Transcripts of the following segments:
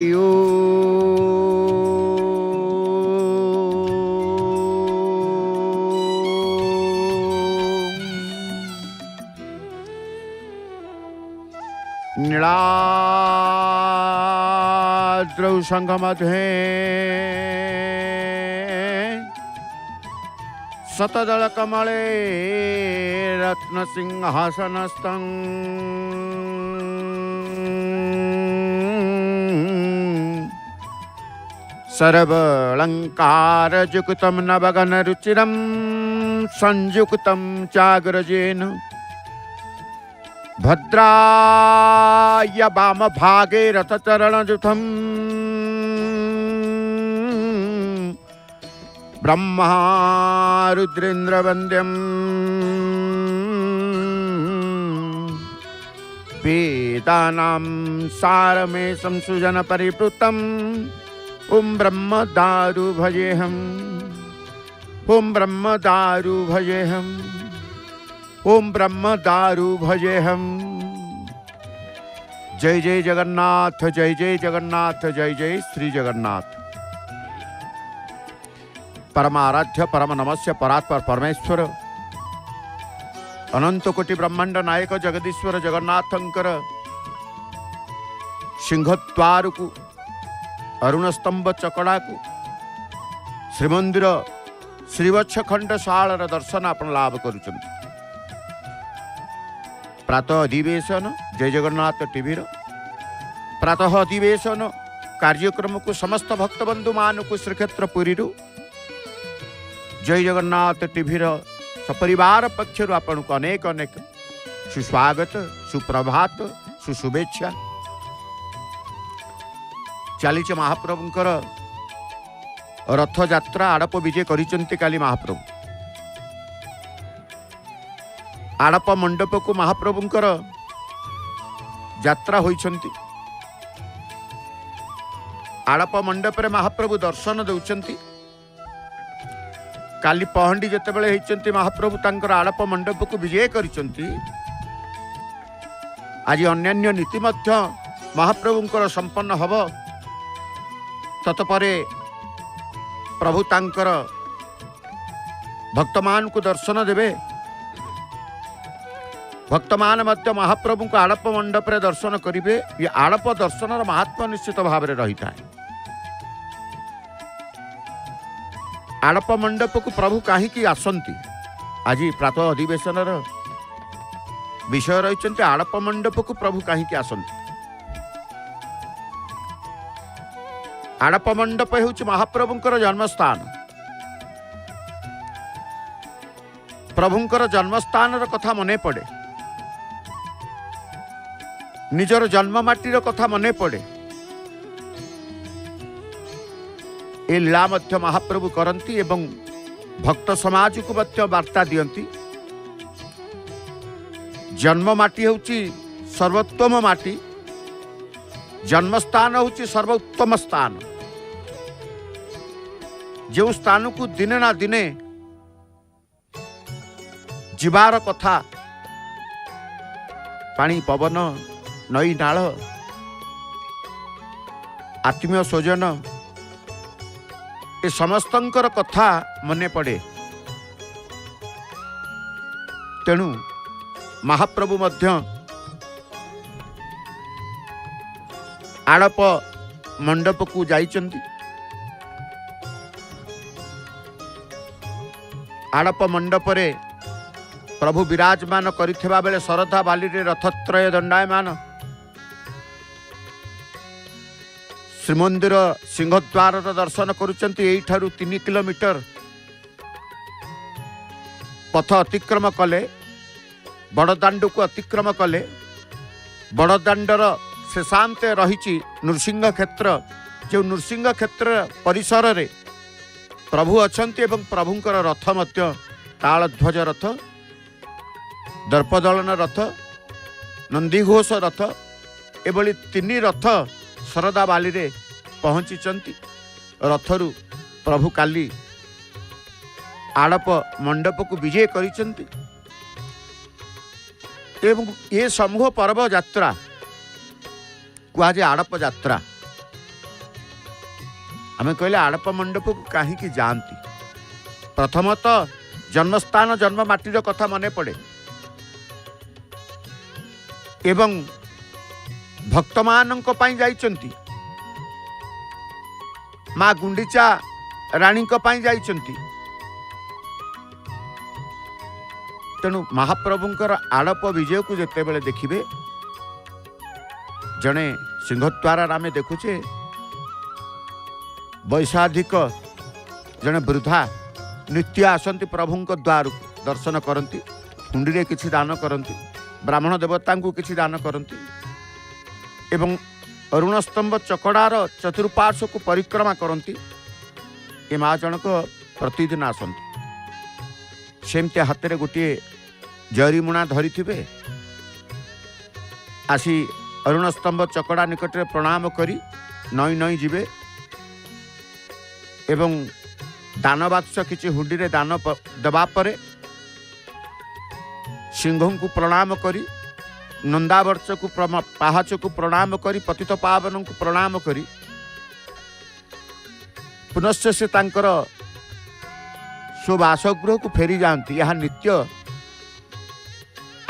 नीलाद्रौ संगमध्ये शतदलकमले रत्नसिंहासनस्थं सर्वालंकारयुक्तं नवगणरुचिरं संयुक्तं चाग्रजेन भद्राय वामभागे रथचरणयुतं ब्रह्मा रुद्रेन्द्रवन्द्यं वेदानां सारमेशं सुजनपरिप्लुतम् ॐ ब्रह्मदारु भजेऽहम् ॐ ब्रह्मदारु भजेऽहम् ॐ ब्रह्मदारु भजेऽहम्। जय जय जगन्नाथ, जय जय जगन्नाथ, जय जय श्री जगन्नाथ। परमाराध्य परम नमस्य परात्पर परमेश्वर अनंत कोटि ब्रह्मांड नायक जगदीश्वर जगन्नाथंकर सिंहद्वार को अरुणस्तंभ चकड़ा को श्रीमंदिर श्रीवत्स खंड शालार दर्शन आपण लाभ करुचंती। प्रातः अधिवेशन जय जगन्नाथ टीवी प्रातः अधिवेशन कार्यक्रम को समस्त भक्तबंधु मान को श्रीक्षेत्र पुरी जय जगन्नाथ टीवी सपरिवार पक्षर आपण को अनेक अनेक सुस्वागत सुप्रभात सुशुभेच्छा। चली महाप्रभुंकर रथ यात्रा आड़प विजय करिसेंती काली महाप्रभु आड़प मंडप को महाप्रभुंकर यात्रा होइछंती। आड़प मंडप रे महाप्रभु दर्शन दउछंती। काली पहंडी जेतेबेले होइछंती महाप्रभु तांकर आड़प मंडप को विजय करिसेंती। आज अन्यान्य नीति मध्य महाप्रभुंकर संपन्न हब। तत्परे प्रभु तांकर भक्तमान को दर्शन देवे। भक्तमान मध्य महाप्रभु को आड़प मंडप रे दर्शन करिवे। ये आड़प दर्शन महात्मा निश्चित भाव में रही था। आड़प मंडप को प्रभु कहीं आसंती। आज प्रातः अधिवेशन विषय रही आड़प मंडप को प्रभु कहीं आसंती। आड़प मंडप हेउछि महाप्रभुंकर जन्मस्थान। प्रभुंकर जन्मस्थान कथा मने पड़े। निजर जन्म माटीर कथा मने पड़े। ए लीला मध्य महाप्रभु करती एवं भक्त समाज को मध्य वार्ता दियंती। जन्म माटी होउछि सर्वोत्तम माटी। जन्मस्थान होउछि सर्वोत्तम स्थान। जो स्थान को दिने ना दिने जीवार कथा पानी पवन नई नाल आत्मीय स्वजन ए समस्तंकर कथा मने पड़े। तेणु महाप्रभु मध्य आड़प मंडप को जाइचंती। आड़प मंडप रे प्रभु विराजमान करिथिबा बेले शरधा बाली रे रथत्रय दंडायमान। श्रीमंदिर सिंहद्वार दर्शन करुचंती। एई ठारू 3 किलोमीटर पथ अतिक्रम कले बड़दाण्ड को अतिक्रम कले। बड़दाण्डर शेषांते रही नृसिंह क्षेत्र। जो नृसिंह क्षेत्र परिसर रे प्रभु अछंती एवं प्रभुंकर रथ मध्य तालध्वज रथ दर्पदलन रथ नंदीघोष रथ एभली 3 रथ शरदा बाली रे पहुंची रथरु प्रभु काली आड़प मंडप को विजय करिसेंती। एवं ये समूह पर्व यात्रा कुआजे आड़प यात्रा आमे कहले आड़प मंडप को कहीं जाती प्रथमतः जन्मस्थान जन्म माटीर कथा मने पड़े एवं भक्त मानक पई जाइचंती माँ गुंडीचा रानी जाइचंती तेणु महाप्रभुंकर आड़प विजय को जिते बड़े देखिए जड़े सिंहद्वार आम देखुचे वैशाधिक जड़े वृद्धा नित्य आसती प्रभुंक द्वार दर्शन करती हुंडी रे किछि दान करती ब्राह्मण देवता को किछि दान करती एवं अरुणस्तंभ चकड़ार चतुर्पार्श्व को परिक्रमा करती ये माँ जनक प्रतिदिन आसती सेमती हाथ में गोटे जरीमुणा धरी थे आसी अरुणस्तंभ चकड़ा निकट में प्रणाम करी नई नई जीवे एवं दान बाक्स किसी हुंडी रे दान देवा परे सिंह को प्रणाम करी नंदावर्ष को पाहाच को प्रणाम करी पतित पावन को प्रणाम करी पुनश्च से तांकर स्वबासगृह को फेरी जाती यह नित्य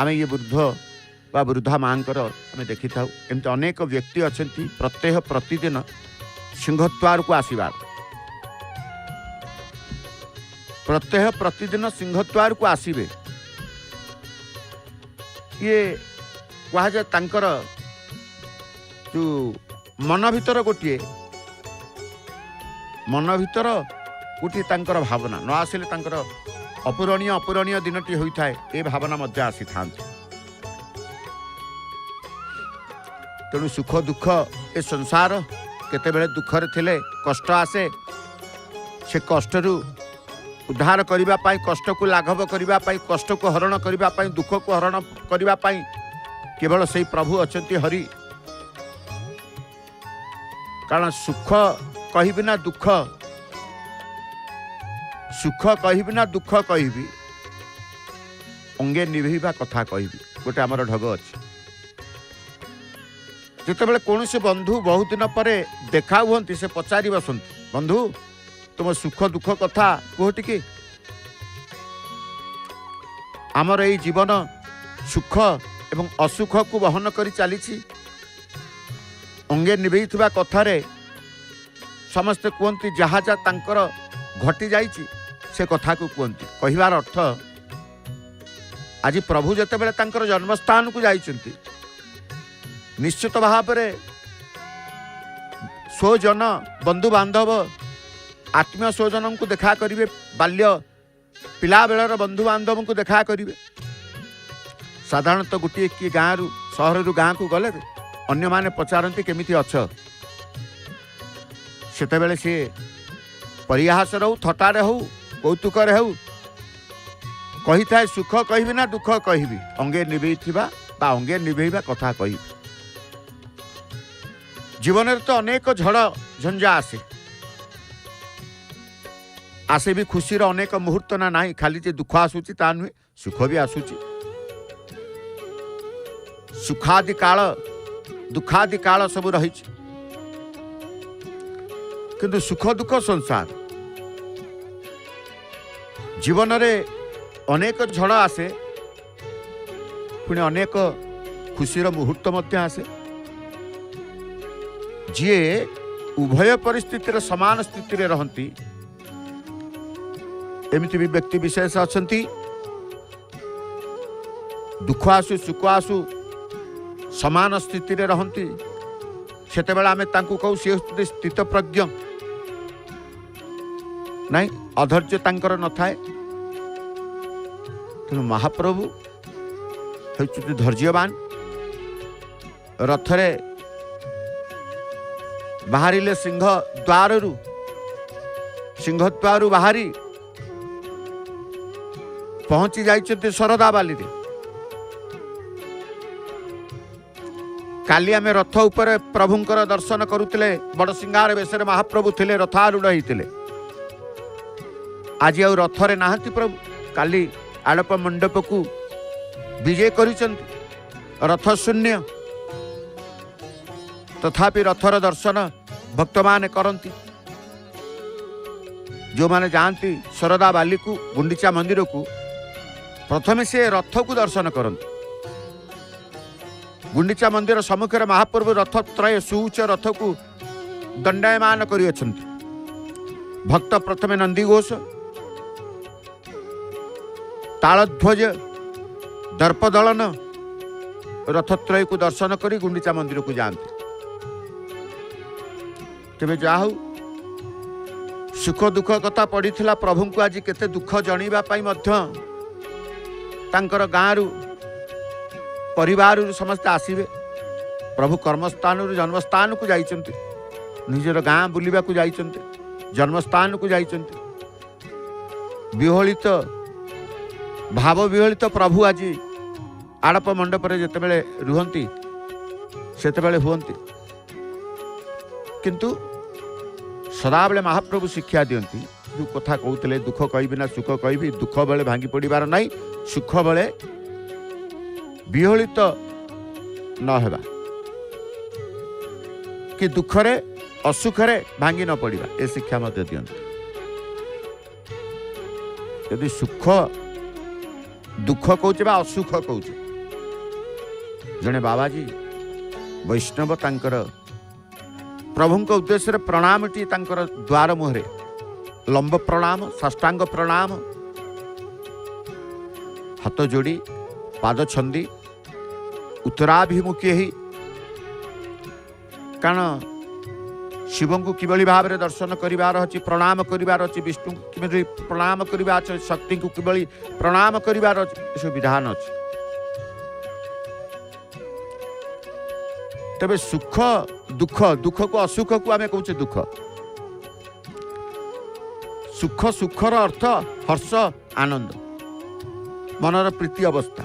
आम ये वृद्ध व वृद्धा माँ आम देखी था एमती अनेक व्यक्ति अच्छा प्रत्येक प्रतिदिन सिंहद्वार को आसबार प्रत्येक प्रतिदिन सिंहद्वार को आसबे ये कह जाए तांकर जो मन भीतर गोटे तांकर भावना न आसिले तांकर अपूरणीय दिनटी होता है ये भावना मध्य आसी था तेणु सुख दुख ए संसार केतेबेले दुखरे थिले कष्ट आसे से कष्टरू उद्धार करिबा पाई कष्ट को लाघव करिबा पाई कष्ट को हरण करिबा पाई दुख को हरण करिबा पाई केवल से प्रभु अछंती हरि कारण सुख कहिबि ना दुख सुख कहिबि ना दुख कहिबि अंगे निभेबा कथा कहिबि गोटे आमर ढग अछि जितेबाला कौन से बंधु बहुत दिन पर देखा हुंती से पचारि बसंती बंधु तुम सुख दुख कथा कह टिके आमर यही जीवन सुख एवं असुख को वहन कर चली अंगे निभे कथार समस्ते कहते जहाँ जहाँ तांकर घटी जाइए से कथा को कहते कहिबार अर्थ आज प्रभु जितेबाला तांकर जन्मस्थान को जाइछन्ति निश्चित भाव में स्वजन बंधु बांधव आत्मीय स्वजन को देखा करिवे बाल्य पिला बेलर बंधु बांधव को देखा करिवे साधारणतः गोटे किए गाँव सहर रु गाँ को गले अन्य माने पचारती केमिति अछ सेतेबेले सी परिहास हो थटारे हो कौतुक हो कही था सुख कहबी ना दुख कहबी अंगे निभे अंगे निभेबा कथा कही जीवन तो अनेक झड़ झंझा आसे भी खुशीर अनेक मुहूर्त ना नहीं खाली जे दुख आसूची ता नुहे सुख भी आसूची सुखादि काल दुखादि काल सब रही किंतु सुख दुख संसार जीवन रे अनेक झड़ आसे पुणी अनेक खुशीर मुहूर्त मध्य आसे जी उभय परिस्थिति समान स्थिति रे रहंती एमती भी व्यक्ति विशेष अच्छी दुख आसु सुख आसु समान स्थिति रे रहंती सेतेबेला आमे तांकु कहू से स्थित प्रज्ञ नहीं अधैर्य तांकर न थाए तेणु महाप्रभु हेउचुति धैर्यवान रथरे बाहरिले सिंह द्वारु बाहरी पहुंची जाइछन्ति शरदा बाली रे काली आमे रथ ऊपर प्रभुंकर दर्शन करुतिले बड़ सिंगार बेसरे महाप्रभु थिले रथारूढ़ होइतिले आज आ रथरे नाहंती प्रभु काली आड़प मंडप को विजय करिसन्ति रथ शून्य तथापि रथर दर्शन भक्त माने करंती जो माने जाती शरदा बाली को गुंडीचा मंदिर को प्रथमे से रथ को दर्शन करते। गुंडीचा मंदिर सम्मुखें महाप्रभु रथ त्रय सुउच्च रथ को दंडायमान कर भक्त प्रथमे नंदीघोष तालध्वज दर्पदलन रथत्रय को दर्शन कर गुंडीचा मंदिर को जाते। तेरे जाहु सुख दुख कथा पड़ी प्रभु को आज केते दुख जणवाई गाँव परिवार समस्ते आसवे। प्रभु कर्मस्थान जन्मस्थान को जाइछन्ति, निजर गाँ बुलिबा को जाइछन्ति, जन्मस्थान को जाइछन्ति। विहलित भाव विहलित प्रभु आज आड़प मंडप जितेबले रुहंती सेतेबले हुअंती, किंतु सदाबले महाप्रभु शिक्षा दियंती जो कथा कहते दुख कहबी ना सुख कहबी, दुख बेले भांगी पड़ार नहीं, सुख बेले विहलित न हेबा कि दुखरे असुखरे भांगी न पड़ा, ए शिक्षा मत दियंती। यदि सुख दुख कहचे बा असुख कहचे, जने बाबाजी वैष्णव तांकर प्रभु के उद्देश्य प्रणामटी तांकर द्वार मुहरे लंब प्रणाम साष्टांग प्रणाम हाथ जोड़ी पाद छंदी उत्तराभिमुखी ही, कारण शिव को किभली भाव में दर्शन करिवार अछि, प्रणाम करिवार अछि, विष्णु को किभली प्रणाम करिवार अछि, शक्ति को किभली प्रणाम करिवार अछि, सब विधान अछि। तबे सुख दुख, दुख को असुख को आमे कहूचे दुख। सुख सुखर अर्थ हर्ष आनंद मनर प्रीति अवस्था।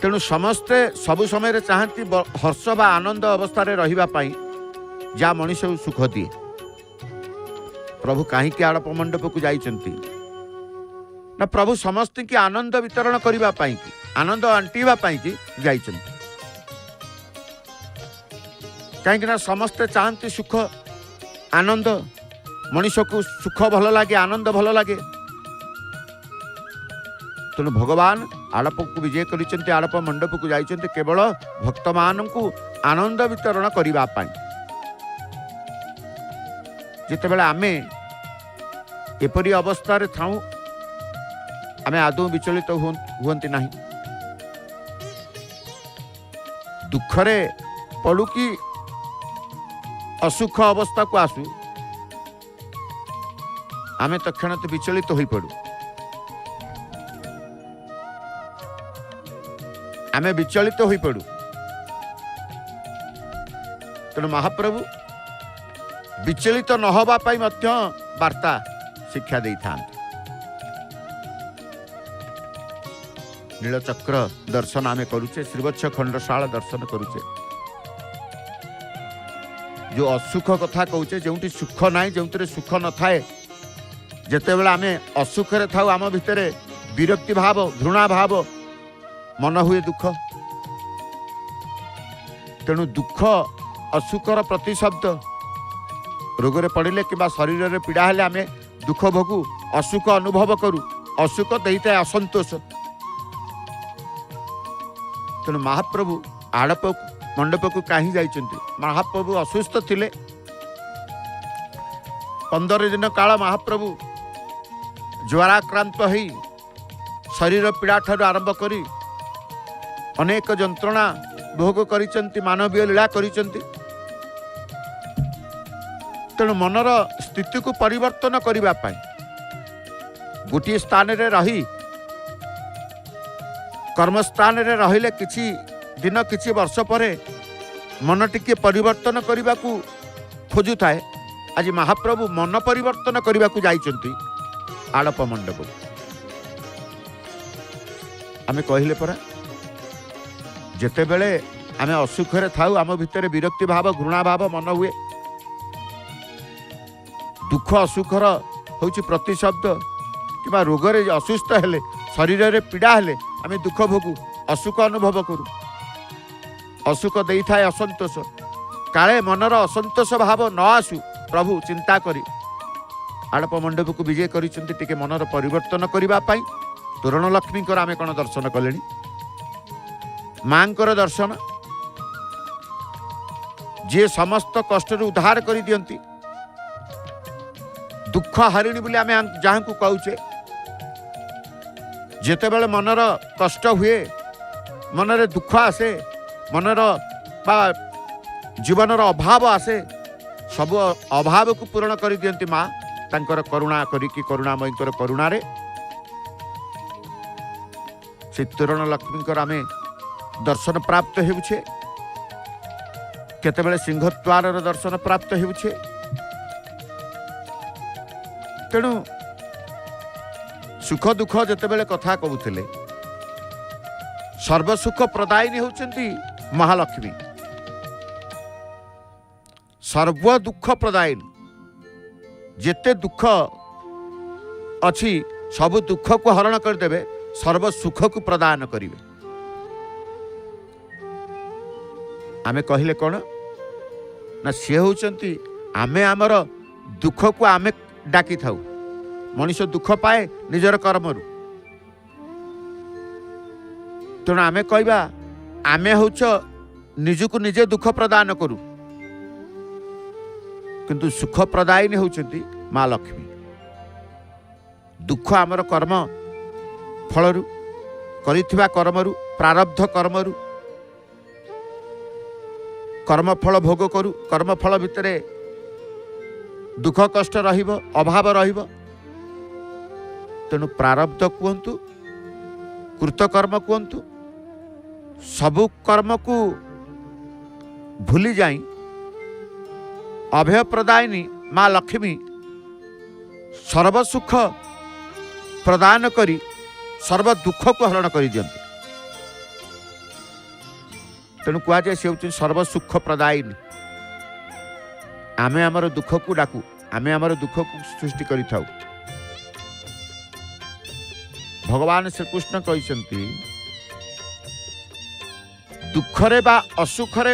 तेणु समस्ते सबु समय चाहती हर्ष बा आनंद अवस्था रहिबा पाई जा मनीष सुख दिए। प्रभु कहीं आड़प मंडप को जाइछन्ति ना, प्रभु समस्त की आनंद वितरण करिबा पाई कि आनंद आंटीबा पाई कि जाइछन्ति। कहीं समस्ते चाहती सुख आनंद, मनीष को सुख भल लगे, आनंद भल लगे। तेणु भगवान आड़प को विजय कर आड़प मंडप को जाइछन्ति केवल भक्त मान को आनंद वितरण करिबा पाई। जितेबेले आमे एपरी अवस्था रे थाऊ आमे आदौ विचलित हुअंती नहीं। दुखरे पड़ू कि असुख अवस्था को आसू आमे तत्क्षणात विचलित हो पड़ू, आमे विचलित हो पड़ू। तेणु महाप्रभु विचलित न हवा पाई मध्य वार्ता शिक्षा दे था। नीलचक्र दर्शन आमे करुचे, श्रीवत्स खंडशाला दर्शन करुचे। जो असुख कथा कहूचे, जो सुख ना जो सुख न थाए, जिते बेले आमे असुखरे थाउ आम भितर विरक्ति भाव घृणा भाव मन हुए दुख। तेणु दुख असुखर प्रतिशब्द, रोगरे पड़े कि शरीर में पीड़ा हेले आमे दुख भोगू, असुख अनुभव करू, असुख देता है असंतोष। तेणु महाप्रभु आड़प मंडप को कहीं जाइछन्ति। महाप्रभु असुस्थ थिले, 15 दिन काल महाप्रभु ज्वराक्रांत होई शरीर पीड़ा ठार आरंभ करी अनेक जंत्रणा भोग करिसंति, मानवीय लीला करिसंति। तेणु मनर स्थिति को परिवर्तन करिबा पाई गोटे स्थान रे रही कर्मस्थान रे रहिले किछि दिन किछि वर्ष परे मन टिके परिवर्तन करने को खोजु थाए। आज महाप्रभु मन परिवर्तन करने को जाइछन्ति आड़प मंडप। आमे कहले परा जेते बेले आमे असुखरे थाउ आम भितर विरक्ति भाव घृणा भाव मन हुए। दुख असुखर होछि प्रतिशब्द कि रोगरे असुस्थ हेले शरीर रे पीड़ा हेले आमे दुख भोगू, असुख अनुभव करू। असुख देता है असंतोष, काले मनर असंतोष भाव न आसू प्रभु चिंता करी आड़प मंडप को विजय कर मनर परिवर्तन करने तोरण लक्ष्मी आम कौन दर्शन कले माँ दर्शन जे समस्त कष्ट उद्धार कर दियंती दुख हारिणी बोली आम जहाँ को कहूचे जेते बेले मनर कष्ट हुए मनरे दुख आसे मनर बा जीवनर अभाव आसे सब अभाव को पूरण कर दियंती माँ तांकर करुणा करिकी करुणामयी करुणारे से तोरण लक्ष्मी आम दर्शन प्राप्त होउछे केतेबेले सिंहद्वार दर्शन प्राप्त होउछे तेणु सुख दुख जेतेबेले कथा कहूथिले सर्वसुख प्रदायिनी होउछंती महालक्ष्मी सर्व दुख प्रदायिनी जेते दुख अच्छी सब दुख को हरण करदेवे सर्व सुख को प्रदान करिवे आमे कहले कौन ना सी होउचंती आमे आमर दुख को आमे डाकी थाउ मनुष्य दुख पाए निजर कर्मरु तेणु आमे कहबा आमे होउच निजको निजे दुख प्रदान करू किंतु सुख प्रदायिनी होउचंती माँ लक्ष्मी दुख आमर कर्म फलरू करिथिबा कर्मरू प्रारब्ध कर्मरू कर्मफल भोग करू कर्मफल भितरे दुख कष्ट रहिबो अभाव रहिबो तेणु प्रारब्ध कहतु कृतकर्म कहतु सबु कर्म को भूली जाई अभय प्रदायिनी माँ लक्ष्मी सर्वसुख प्रदान करी सर्व दुख को हरण कर दियंती तेणु कह जाए सी हूँ सर्वसुख प्रदायिनी आमे आमर दुख को डाकू आमे आमर दुख को सृष्टि करि थाउ भगवान श्रीकृष्ण कहते दुखरे बा असुखरे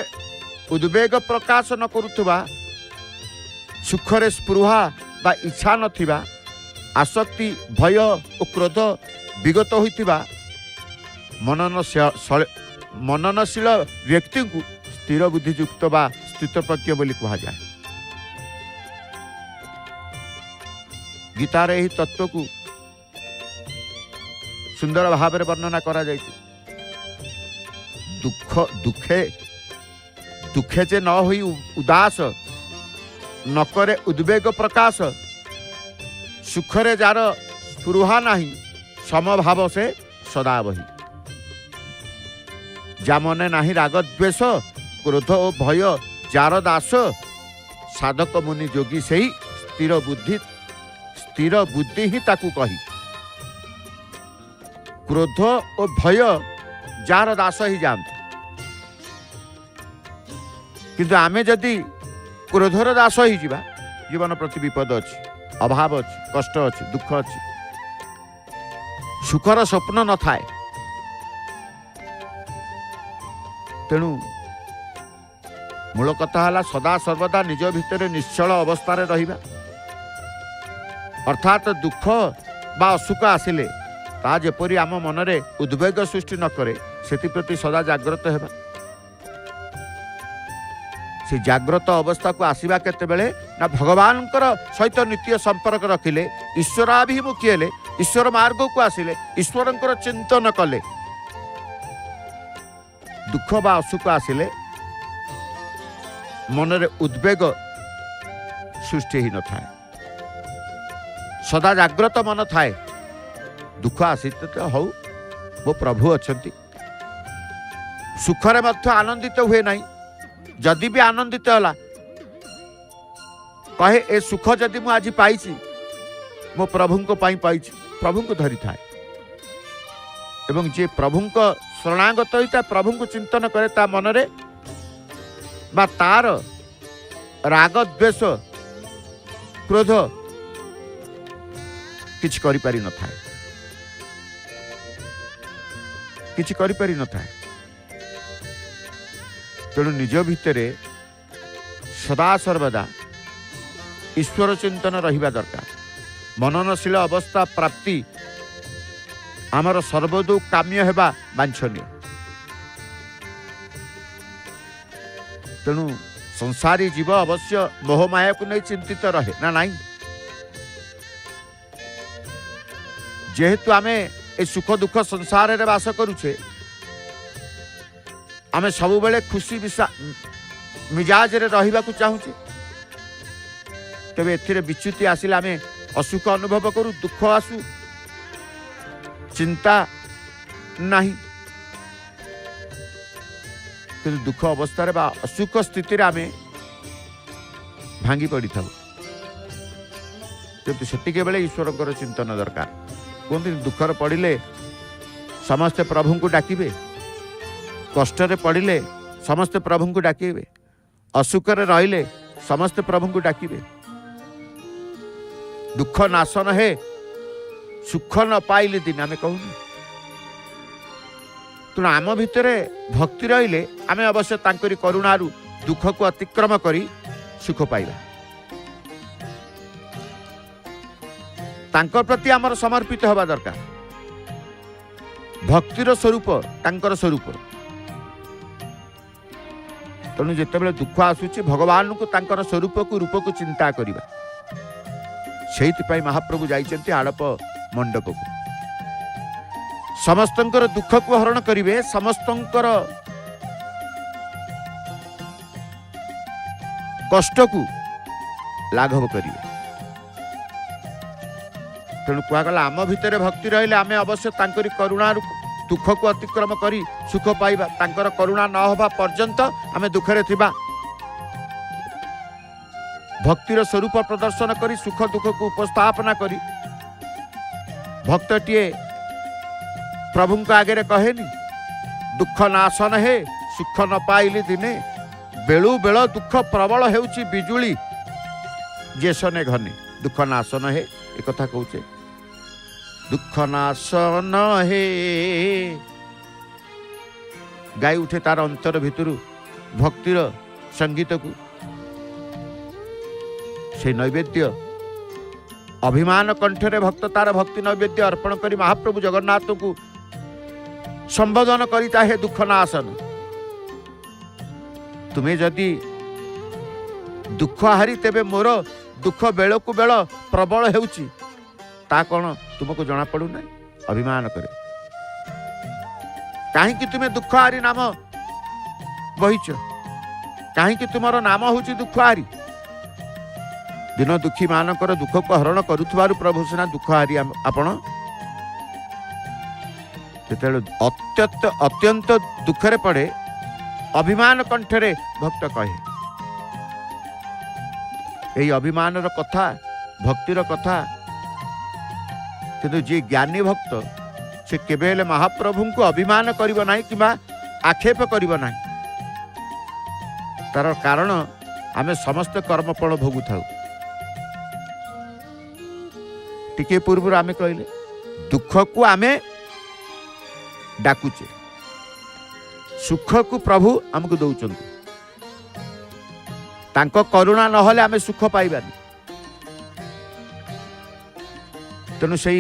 उद्वेग प्रकाश न करुवा सुखरे स्पृहा बा इच्छा नथिबा आसक्ति भय और क्रोध विगत होइतिबा मननशील व्यक्ति को स्थिर बुद्धियुक्त बा स्थितप्रज्ञ बोली कहा जाए गीतार यही तत्व को सुंदर भाव में वर्णना करा जायछि दुख दुखे दुखे जे न होई उदास न करे उद्वेग प्रकाश सुखरे जार स्पृहा नहीं समभाव से सदा बही जामने नाही राग द्वेष क्रोध और भय जार दास साधक मुनि जोगी से ही स्थिर बुद्धि ही ताकू कही क्रोध और भय जार दास ही जानते किंतु आमे जदि क्रोधर दास ही जीवा जीवन प्रति विपद अच्छी अभाव अच्छी कष्ट अच्छी दुख अच्छी सुखर स्वप्न न थाए तेणु मूल कथा है सदा सर्वदा निज भितर निश्चल अवस्था रहिबा अर्थात दुख बा असुख आसिले ता जेपरी आम मनरे उद्वेग सृष्टि न करे सेति प्रति सदा जाग्रत हेबा से जाग्रत अवस्था को आसवा केतेबेले ना भगवान सहित नित्य संपर्क रखिले ईश्वराभिमुखी हेले ईश्वर मार्ग को आसिले ईश्वर चिंतन कले दुख बा असुख आसिले मनरे उद्वेग सृष्टि ही न थाए सदा जाग्रत मन थाए दुख आसी हौ वो प्रभु अछंती सुखरे मध्य आनंदित हुए नहीं जदि भी आनंदित होला कहे ए सुख जदि मु आज पाई मो प्रभु को पाई प्रभु को धरी थाए एवं जे प्रभु को शरणागत होता प्रभु को चिंतन करे ता मनरे बा तार राग द्वेष क्रोध किछि करि पारि न थाए किछि करि पारि न थाए तेणु निज भितरे सदा सर्वदा ईश्वर चिंतन रहिबा दरकार मननशील अवस्था प्राप्ति आमर सर्वदो काम्य हेबा वांछनीय। तेणु संसारी जीव अवश्य मोहमाया को नहीं चिंतित रहे ना नहीं। जेहेतु आमे ए सुख दुख संसार रे वास करुछे, आमे सब बेले खुशी मिजाज रे रहिबा को चाहूचे। तेबे एथिरे विच्युति आसिले आमे असुख अनुभव करू, दुख आसु, चिंता नहीं। किंतु दुख अवस्था बा असुख स्थिति आमे भांगी पड़ी था। किंतु सेतिके बेले ईश्वर चिंतन दरकार। कहते दुखर पड़िले समस्ते प्रभु को डाकिबे, कष्ट पड़िले समस्ते प्रभु को डाकिबे, असुखरे रहिले समस्ते प्रभु को डाकिबे। दुख नाशन है सुख न पाइले दिन आमे कहूँ। तेणु आम भितर भक्ति रहिले आमे अवश्य तांकरी करुणारू दुख को अतिक्रम करी सुख पाइबा। तांकर प्रति आमर समर्पित हवा दरकार। भक्तिर स्वरूप तांकर स्वरूप। तेणु जितेबाला दुख आसूची भगवान को तांकर स्वरूप को रूप को चिंता करिबा। सेहितपाई महाप्रभु जाइछन्ति आड़प मंडप को। समस्तंकर दुख को हरण करिवे, समस्तंकर कष्ट को लाघव करिवे। तेणु कहगला आम भितर भक्ति रहिले आमे अवश्य तांकरी करुणारू दुख को अतिक्रम करी सुख पाइबा। तांकर करुणा न होबा पर्यंत आमे दुखरे थिबा। भक्तिर स्वरूप प्रदर्शन करी सुख दुख को उपस्थापना करी भक्तटिए प्रभु को आगे कहेनी दुख नाशन है सुख न पाइली दिने, बेलू बेल दुख प्रबल हेउची बिजुली जेसने घने। दुख नाशन है एक कथा कहूचे। दुख नाशन है गाई उठे तार अंतर भितरु भक्तिर संगीत को। से नैवेद्य अभिमान कंठरे भक्त तार भक्ति नैवेद्य अर्पण करी महाप्रभु जगन्नाथ को संबोधन करिता है दुख नाशन। तुम्हें जदि दुख हारी तेबे मोर दुख बेल को बेल प्रबल हेउची ता कौन तुमको जना पड़ू ना। अभिमान करे कहीं तुम्हें दुख हारी नाम बहिच, कहीं तुमर नाम होची दुख हारी। दिन दुखी मानकर दुख को हरण करुथबारु प्रभु सिना दुख हारी आपण अत्यंत दुखरे पड़े अभिमान कंठरे भक्त कहे। यही अभिमान कथा भक्तिर कथा। किंतु जी ज्ञानी भक्त से केवल महाप्रभु को अभिमान करिब नाही किबा आक्षेप करिब नाही। तार कारण आमे समस्त कर्मफल भोगु थाउ। टिके पूर्व आमे कहले दुख को आमे डाकुचे, सुख को प्रभु हमको दौरान। तांको करुणा नहले आमे सुख पाइबानी। तेणु से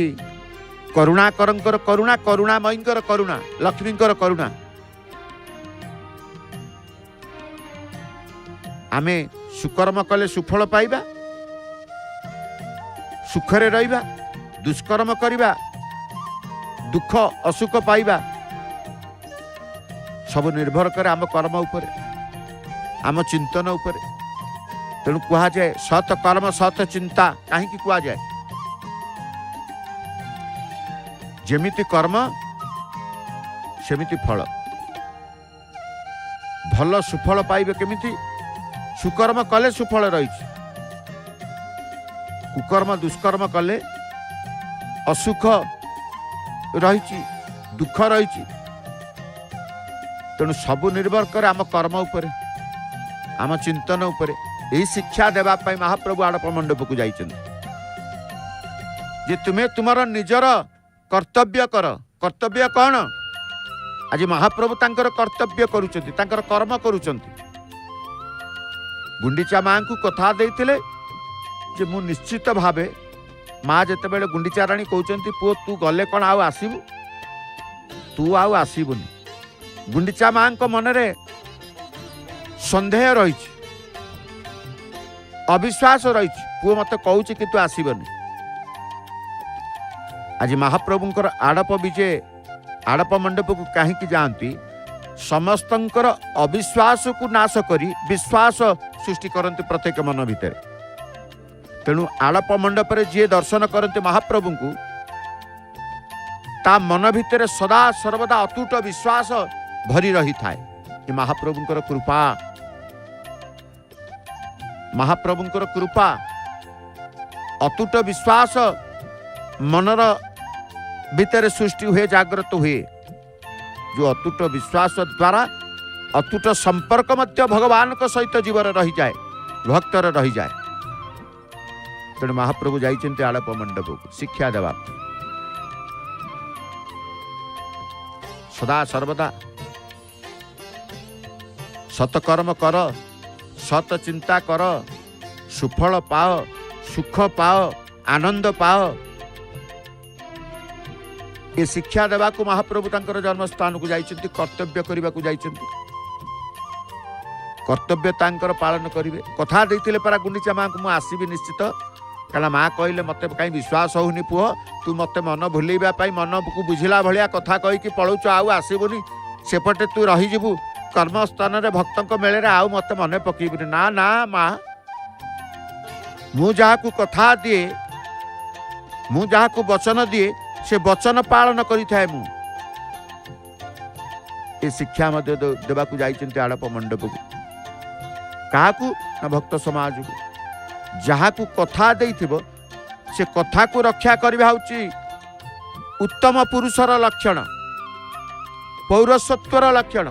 करुणाकरंकर करुणा, करुणामयींकर करुणा, लक्ष्मींकर करुणा आमे सुकर्म कले सुफल पाइबा, सुखरे रहिबा। दुष्कर्म करिबा दुख असुख पाइबा सब निर्भर करे आम कर्म उपरे, आम चिंतन उपरे। तेणु कहा जाए सत कर्म सत चिंता। कहीं कहा जाए जेमिति कर्म सेमिति फल। भल सुफल पाइबे केमिति? सुकर्म कले सुफल रही, कुकर्म दुष्कर्म कले असुख रही, दुख रही। तेणु सबु निर्भर करे आम कर्म उपरे, आम चिंतन उपरे। यही शिक्षा देवा पाई महाप्रभु आड़प मंडप को जाइछन्ति जे तुम्हें तुमर निजर कर्तव्य कर। कर्तव्य कौन? आज महाप्रभु तांकर कर्तव्य करुचंती, तांकर कर्म करुचंती। गुंडीचा मां को कथा देइथिले जे मु निश्चित भावे माँ जितेबाला गुंडीचा राणी कहते पुओ तू गले कौन आउ आसबू तू आउ आसबुनि गुंडीचा माँ मनरे सन्देह रही अविश्वास रही पुओ मत कहूँ कि तू आसबनी आज महाप्रभुंकर आड़प विजे आड़प मंडप को कहीं जाती समस्तंकर अविश्वास को नाश करी विश्वास सृष्टि करते प्रत्येक मन भितर तेणु आड़प मंडप जी दर्शन करते महाप्रभु को ता मन भितर सदा सर्वदा अतुट विश्वास भरी रही थाए ये महाप्रभुंकर कृपा महाप्रभुंकर कृपा अतुट विश्वास मनर भितर सृष्टि हुए जागृत हुए जो अतुट विश्वास द्वारा अतुट संपर्क मध्य भगवान को सहित जीवर रही जाए भक्तर रही जाए तेणु महाप्रभु जाइछन्ति आड़प मंडप को शिक्षा देवा सदा सर्वदा सतकर्म कर सत चिंता कर सुफल पाओ सुख पाओ आनंद पाओ ये शिक्षा देवा को महाप्रभु तांकर जन्मस्थान को जाइछन्ति कर्तव्य करबा को जाइछन्ति कर्तव्य तांकर पालन करिवे कथा देइथिले परा गुंडीचा माँ को मु आसीबी निश्चित कारण माँ कहले मते कहीं विश्वास होनी पुओ तू मते मन भूलैबा पाई मन को बुझिला भलिया कथा कहि कि पळौच आउ आसीबुनी सेपटे तू रही जिबु कर्मस्थान रे भक्तंक मेले रे आउ मते मने पकेइबुनी ना ना माँ मु जहा को कथा दिए मु जहा को वचन दिए से वचन पालन करिथाए मु ए शिक्षा मध्य देवा को जाइछन्ति आड़प मंडप को काहाकू ना भक्त समाज को जहा को कथा देइथिबो से कथा को रक्षा करबा होची उत्तम पुरुषर लक्षण पौरसत्वर लक्षण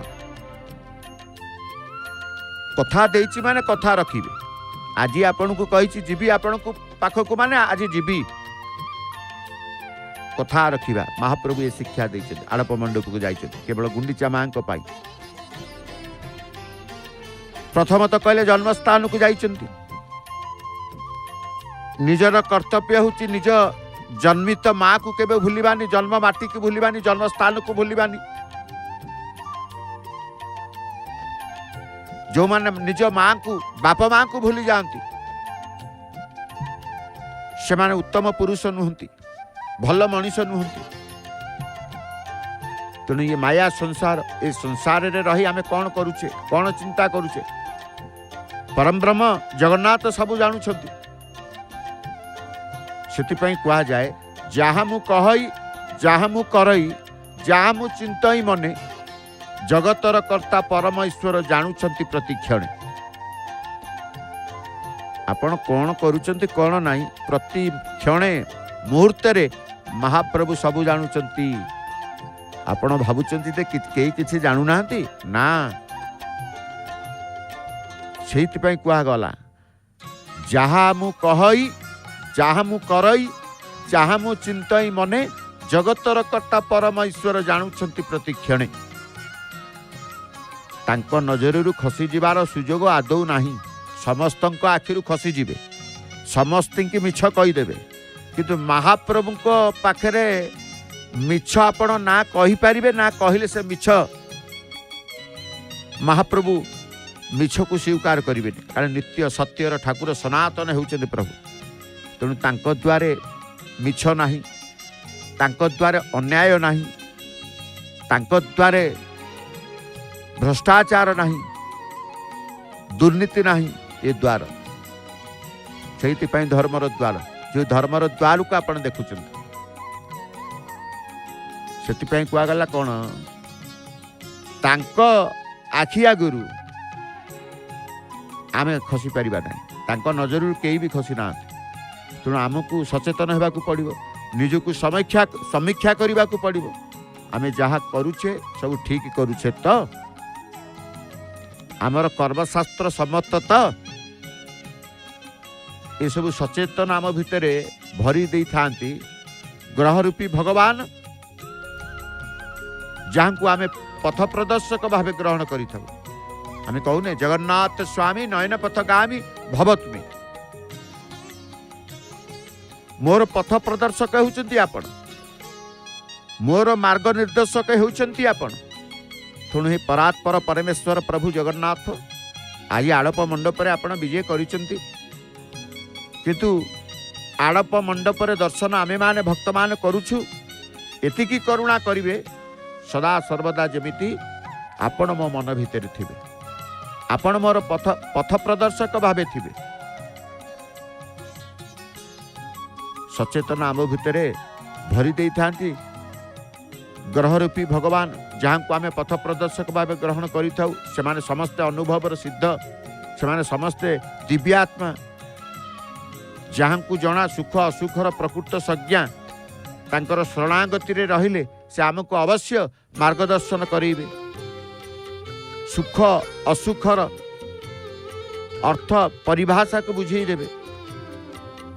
कथा देइछि माने कथा रखिबे आज आपण को कहिछि जीवी आपण को पाख को माने आज जीवी कथा रखिबा महाप्रभु ये शिक्षा देइछन्ति आड़प मंडप को जाइछन्ति केवल गुंडीचा माँ को पाई प्रथम तो कहले जन्मस्थान को जाइछन्ति निजर कर्तव्य होची निज जन्मित माँ को केबे भूलिबानी जन्म माटी को भूलिबानी जन्मस्थान को भूलिबानी जो माने निज माँ को बाप माँ को भूली जाती से माने उत्तम पुरुष नुहंती भल मनीष नुहंती तेणु ये माया संसार ए संसार रे रही आमे कौन करुचे कौन चिंता करुचे परम ब्रह्म जगन्नाथ सबू जानुछंती सेतिपई कहा जाए जहाँ मु कहई जहाँ मु करई जहाँ मु चिंतई मने जगतर कर्ता परम ईश्वर जानुछंती प्रतिक्षण आपण कौन करुचंती कौन नहीं प्रति क्षणे मुहूर्त रे महाप्रभु सबू जानुचंती आपण भाबुचंती ते केई किछि जानु नाहंती ना सेइतिपई कुआ गला जहाँ मु कहई जहाँ मु करई जहाँ मु चिंतई मने जगतर कर्ता परम ईश्वर जानुछंती प्रतिक्षणे तांको नजररू खसी जिबार सुजोग आदौ नाही समस्तंको आखिरु खसी जिबे समस्त की मिछ कहीदेवे किंतु महाप्रभु को पाखरे मिछ आपण ना कहि परिबे ना कहले से मिछ महाप्रभु मिछ को स्वीकार करिवे कारण नित्य सत्यर ठाकुर सनातन होउछन्ति प्रभु तेणु तांको द्वारे मिछ नाही तांको द्वारे अन्याय नाही तांको द्वारे भ्रष्टाचार नाही दुर्नीति नाही ये द्वार से धर्मर द्वार जो धर्मर द्वार को आप देखुं से कहगला कौन तांको आखि आगुरु आमे खसी पारिबा नहीं नजर कई भी खसी ना तेणु आमको सचेतन होगा पड़ो निजक समीक्षा करने को पड़ो आमे जहाँ करुचे सब ठीक करुचे तो आमर कर्मशास्त्र सम्मत तो ये सब सचेतन आम भितर भरी दे था ग्रह रूपी भगवान जहाँ को आमे पथ प्रदर्शक भाव ग्रहण करें कहूने जगन्नाथ स्वामी नयन पथगामी भवतुमी मोर पथ प्रदर्शक होउचंती आपण, मोर मार्ग निर्देशक होउचंती आपण। तेणु हे परात्पर परमेश्वर प्रभु जगन्नाथ आज आड़प मंडप आपण विजय करिसंती, किंतु आड़प मंडप दर्शन आमे माने भक्त मान करूछु। एतिकी करुणा करिवे सदा सर्वदा जेमिति आपण मो मन भितर थिबे, आपण मोर पथ प्रदर्शक भावे थिबे। सचेतन आम भितर भरी दे थांती ग्रहरूपी भगवान, जहाँ को आमे पथ प्रदर्शक भावे ग्रहण करिथाउ। सेमाने समस्ते अनुभवर सिद्ध, सेमाने समस्ते दिव्यात्मा, जहाँ को जना सुख असुखर प्रकृत संज्ञा, तांकर शरणागति रे रहिले से आमको अवश्य मार्गदर्शन करेंगे। सुख असुखर अर्थ परिभाषा को बुझे देवे,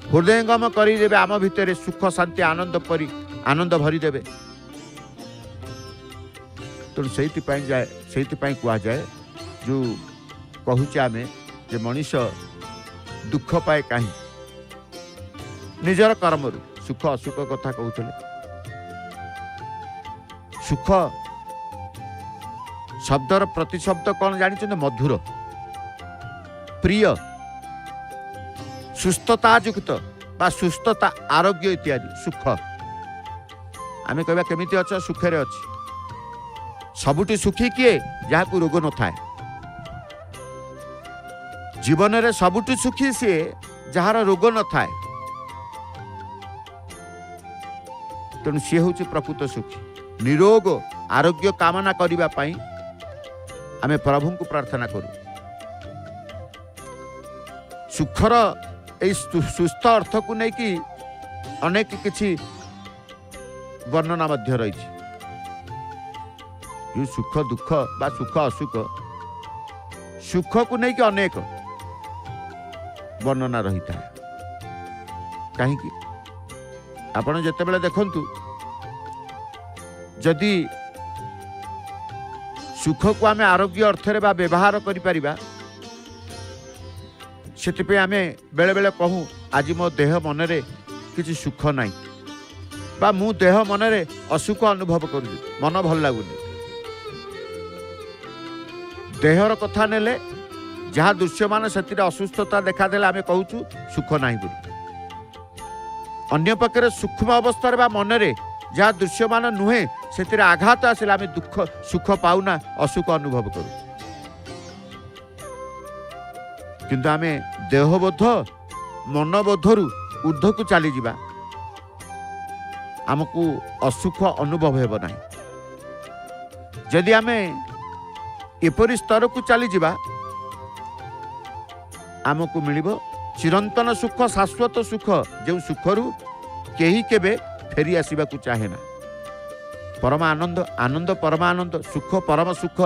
हृदयंगम करदेवे, आम भितर सुख शांति आनंद भरी देवे। तेणु से कह जाए जो कहूचे आमे जे मनीष दुख पाए कहीं निजर कर्म सुख असुख कथा कहते। सुख शब्दर प्रतिशब्द कौन जानी, मधुर, प्रिय, सुस्थता युक्त बा सुस्थता आरोग्य इत्यादि सुख। आमे कहबा केमिति अछ, सुखे रे अछि। सबुठी सुखी किए जहाँ को रोग न थाए। जीवन रे सबुठी सुखी सी जार रोग न थाए। तेणु सी हूँ प्रकृत सुखी। निरोग आरोग्य कामना करिबा पाई आमे प्रभु को प्रार्थना करूँ। सुखर ए सुस्थ अर्थ को नहीं कि अनेक किछि वर्णना मध्य रही। सुख दुख बा सुख असुख, सुख को नहीं कि अनेक वर्णना रही था। कहीं आपण जेतेबेले देखंतु जदि सुख को आमे आरोग्य अर्थ रे बा व्यवहार करि परिबा, सेति आमे बेले बेले कहूँ आज मो देह मन रे किछि सुख नाही बा मु देह मन रे असुख अनुभव करू, मन भल लागुनी। देहर कथा नेले जहाँ दृश्यमान से असुस्थता देखादेले आमे कहूँ सुख नाही बोली। अन्य पक्षरे सूक्ष्म अवस्था बा मन रे जहाँ दृश्यमान नुहे से आघात आसिले आमे दुख सुख पाऊना, असुख अनुभव करू। किंतु आमे देहबोध मनबोधरु ऊर्ध्व को चली जिबा, आमको असुख अनुभव हेब नाही। जदि आमे एपरी स्तर को चली जिबा, आमको मिलिबो चिरंतन सुख, शाश्वत सुख, जो सुखरु केही केबे फेरी आसीबा को चाहे ना। परमानंद, आनंद परमानंद, सुख परम सुख,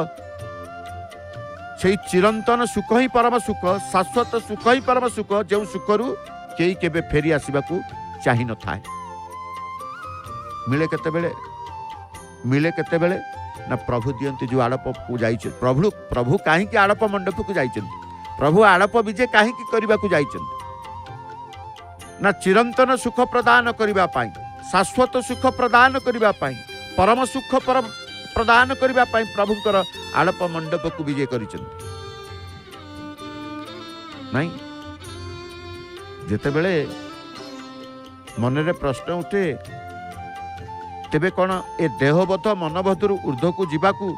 से चिरंतन सुख ही परम सुख, शाश्वत सुख ही परम सुख, जो सुखरु केही केबे फेरी आसीबा को चाहि न थाए। मिले केतेबेले ना प्रभु दियंती जो आड़प को जाई। प्रभु कहीं आड़प मंडप को जाई, प्रभु आड़प विजय कहीं करने को जाई ना। चिरंतन सुख प्रदान करने पाई, शाश्वत सुख प्रदान करने पाई, परम सुख परम प्रदान करने पाई प्रभुकर आड़प मंडप को विजय कर नहीं। जेतेबेले मनरे प्रश्न उठे तेबे कौन ए देहबोध मनबोधरु ऊर्ध्व को जीवाकू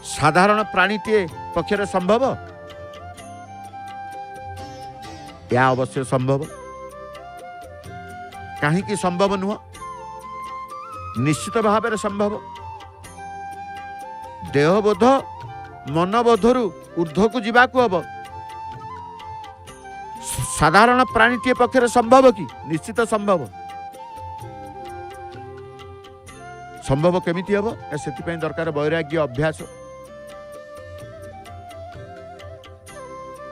साधारण प्राणीटे पक्षरे संभव? या अवश्य संभव। कहीं संभव नुह, निश्चित भाव में संभव। देहबोध मनबोधरु ऊर्ध्व को जीवाकू हम साधारण प्राणीटे पक्षरे संभव कि? निश्चित संभव। संभव केमिति हबो? से दरकार वैराग्य अभ्यास।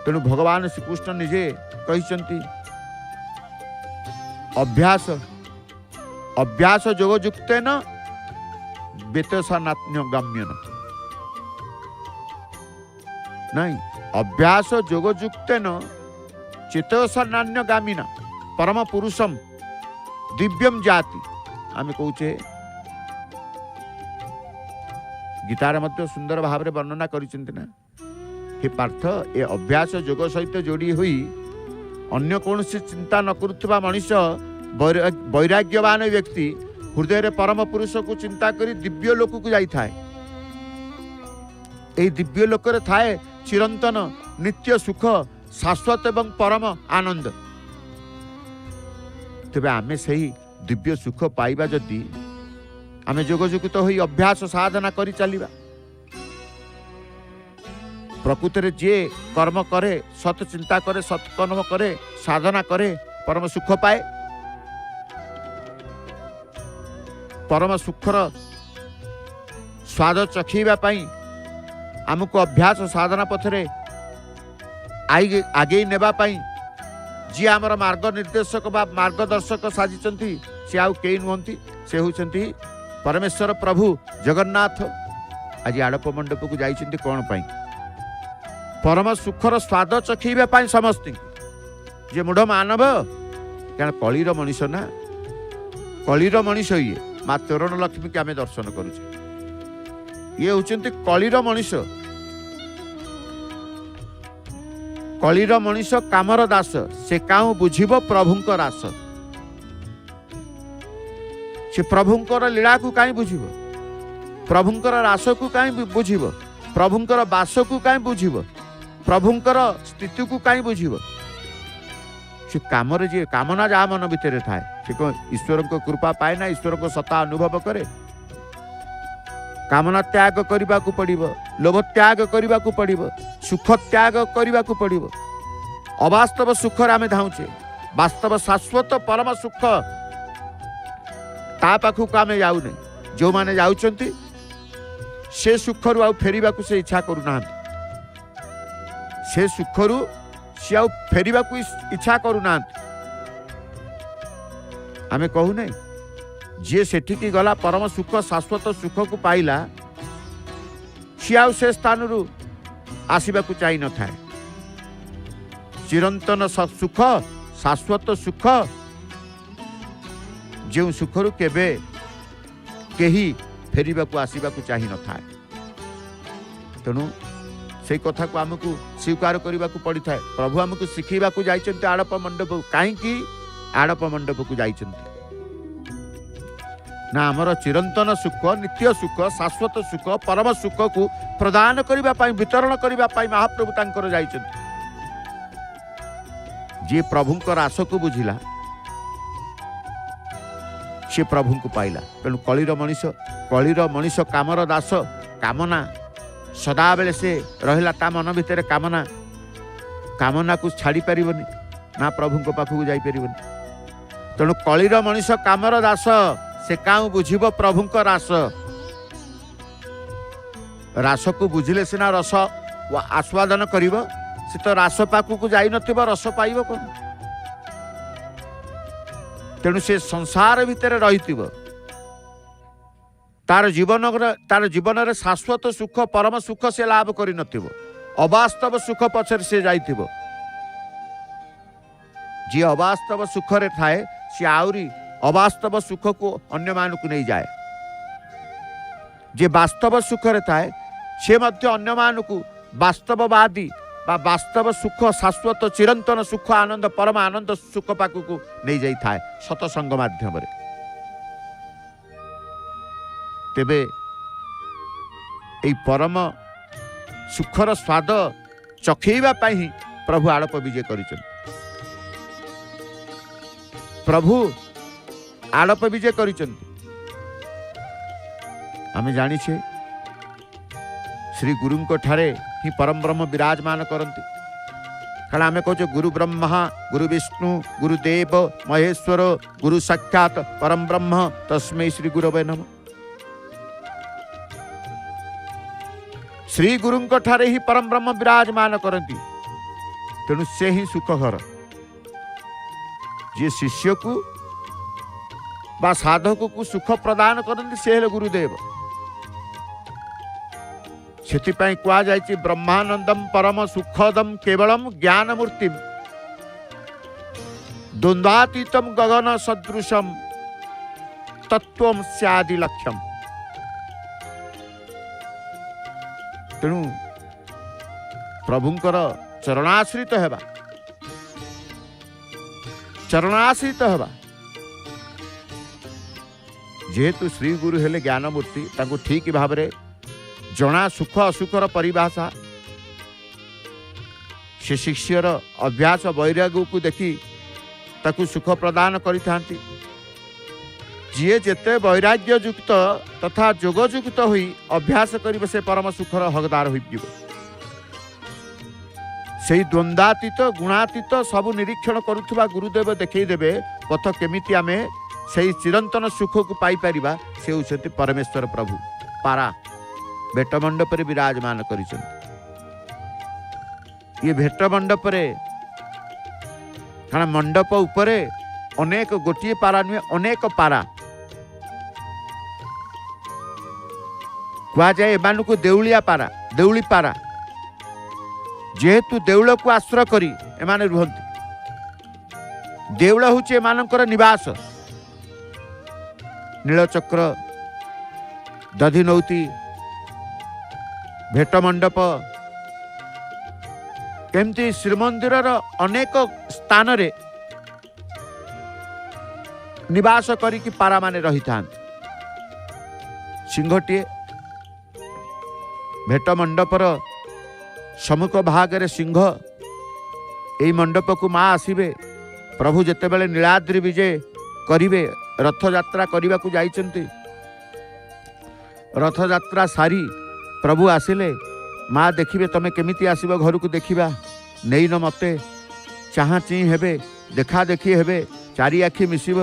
तेणु भगवान श्रीकृष्ण निजे कहिसंती अभ्यास अभ्यास योगयुक्तेन वेतसानात्म्यगम्येन। नहीं, अभ्यास योगयुक्तेन चेतसानान्यगामिना परम पुरुषम दिव्यम जाति आम कौचे गीतार मध्य सुंदर भाव में वर्णना करिसेंति ना हे पार्थ ए अभ्यास योग सहित जोड़ी हुई अन्य कौन चिंता न करुवा मनीष वैराग्यवान व्यक्ति हृदय रे परम पुरुष को चिंता करी दिव्य लोक को जाई थाए। ए दिव्य लोक रे थाए चिरंतन नित्य सुख शाश्वत एवं परम आनंद। तेबे आमे सही दिव्य सुख पाइबा जदि आमे जोगजुगित होई अभ्यास साधना करी चलिबा प्रकृत रे जे कर्म करे सत चिंता करे सत कर्म करे साधना करे परम सुख पाए। परम सुखर स्वाद चखीबा पाई आमको अभ्यास साधना पथरे आगे नेबा पाई जी आमर मार्ग निर्देशक बा मार्गदर्शक साजिचंती से आउ केई नुहंती से होचंती परमेश्वर प्रभु जगन्नाथ। आज आड़प मंडप को जाइछंती कोन पाई परम सुखर स्वाद चखीबा पाई समस्त जे मूढ़ मानव क्या कलिर मनीष ना कलिर मनीष ये माँ तोरण लक्ष्मी के आम दर्शन करुचे ये होचंती कलिर मनीष। कलिर मनीष कामर दास से काऊ बुझिब प्रभुंकर रास से प्रभुंकर लीला को काई बुझिब प्रभुंकर रास को काई बुझिब प्रभुंकर बास को काई बुझिब प्रभुंकर स्थिति को काई बुझिब से कामरे जे कामना जा मन भितर थाए से को ईश्वर को कृपा पाए ना ईश्वर को सत्ता अनुभव करे। कामना त्याग करने को पड़िब लोभ त्याग करने को पड़िब सुख त्याग करने को पड़िब। अवास्तव सुख आम धाउचे वास्तव शाश्वत परम सुख ता पाखक आम जाऊने जो माने जाउचंती से सुखरु आउ फेरिबा को से इच्छा करूना से सुखरु से आउ फेरिबा को इच्छा करूना। आमे कहू नहीं जे सेठिकी गला परम सुख शाश्वत सुख को पाइला सी आउ से स्थान रु आसवा को चाह न थाए। चिरंतन सुख शाश्वत सुख जो सुखरु केबे केही फेरिबा को आसवा को चाह न थाए। तेणु से कथा को आमको स्वीकार करने को पड़ी थाए। प्रभु आमको शिखेबा को जाइछन्ति आड़प मंडप कहीं आड़प मंडप को जाइछन्ति ना आमर चिरंतन सुख नित्य सुख शाश्वत सुख परम सुख को प्रदान करने वितरण करने महाप्रभु तांकर जाइछन्ति। जे प्रभुंकर आस को बुझिला से प्रभु को पाइला। तेणु कलिर मनीष कामर दास कामना सदा बेले से रहिला ता मन भितर कामना कामना को छाड़ी पारिबनी ना प्रभु को पाखु जाई पारिबनी। तेणु कलिर मनीष कामर दास से काऊ बुझिब प्रभुंकर रास रास को बुझिले सिना रस आस्वादन करिब से तो रास पाखु को जाई नथिब रस पाइब कोन। तेणु से संसार भितर रहितिब तार जीवन रे शाश्वत सुख परम सुख से लाभ करि नथिब अवास्तव सुख पछर से जाइथिब। जी अवास्तव सुख रे थाए से आउरी अवास्तव सुख को अन्य मान को नहीं जाए। जे वास्तव सुख रे थाए से मध्य अन्य मान को वास्तववादी बा वास्तव सुख शाश्वत चिरंतन सुख आनंद परम आनंद सुख पाखु को नहीं जाई थाए सतसंग माध्यम रे। तेबे ए परम सुखर स्वाद चखेबा पाई प्रभु आड़प विजय करिछन। प्रभु आड़प विजय करिछन आमे जानी छे श्री गुरु को ठारे ही परम ब्रह्म विराजमान करती। कारण आमे कहछे गुरु ब्रह्मा गुरु विष्णु गुरुदेव महेश्वर गुरु साक्षात परम ब्रह्म तस्मै श्री गुरवे नमः। श्री गुरु ठारे ही परम ब्रह्म विराजमान करती। तेणु से ही सुख घर जे शिष्य को बा साधक को सुख प्रदान करती से हेले गुरुदेव। सेथिपाई कुआ जायछि ब्रह्मानंदम परम सुखदम केवलम ज्ञान मूर्ति। द्वंद्वातीतम गगन सदृशम तत्वम स्यादि लक्ष्यम। तेणु प्रभुंकर चरणाश्रित हेबा, चरणाश्रित हेबा। जेहेतु श्री गुरु हेले ज्ञानमूर्ति, तांको ठीक भाव में जना सुख असुखर परिभाषा, से शिष्यर अभ्यास वैराग्य को देखी ताकू सुख प्रदान करिथांती। जीए जेते वैराग्य युक्त तथा जोगयुक्त होई अभ्यास करिबे से परम सुखर हकदार होइब। सेही द्वंद्वातीत गुणातीत सबु निरीक्षण करुथुबा गुरुदेव देखई देबे पथ केमिति आमे सेही चिरंतन सुख को पाई परिबा। से होछति परमेश्वर प्रभु पारा भेट मंडप रे विराजमान करिछन। ये भेट मंडप रे कारण मंडप उपरे अनेक गोटिए पारा नुहे अनेक पारा कह जाए। एमान को देउलिया पारा, देउली पारा। जेहेतु देउल को आश्रय करी एमाने रुहंती, देउल होचे एमानकर निवास। नीलचक्र दधिनौती भेट मंडप केमती श्रीमंदिर अनेक स्थान रे निवास करिकी पारा माने रही था। सिंहटीए भेट मंडपर सम्मुख भाग रे सिंह। यही मंडप को माँ आसबे प्रभु जेतेबेले नीलाद्रि विजय करिवे, रथ यात्रा करने को जाइछन्ति। रथ यात्रा सारी प्रभु आसिले माँ देखिए तमें केमिति आसब घर को देखा नहीं न मते चाह ची हेबे देखा देखी हेबे चारि आखि मिसिब।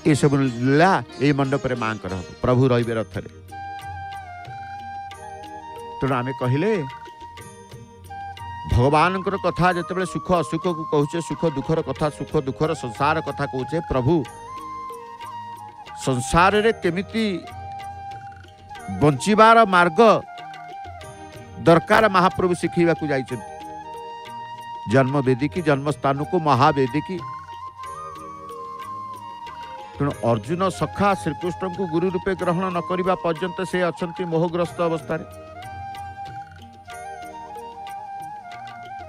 ये सब लीला यही मंडप रे माँ कर प्रभु रहिबे रथरे। तेणु आमे कहिले भगवान कथा जिते सुख असुख को कहूचे, सुख दुखर कथा, सुख दुखर संसार कथा कहूचे, प्रभु संसार रे केमिति बंचिबार मार्ग दरकार महाप्रभु शिखा जाइछन्ति। जन्म वेदिकी जन्म स्थान को महावेदिकी। तेणु अर्जुन सखा श्रीकृष्ण को गुरु रूपे ग्रहण न करने पर्यंत से अछंती मोहग्रस्त अवस्था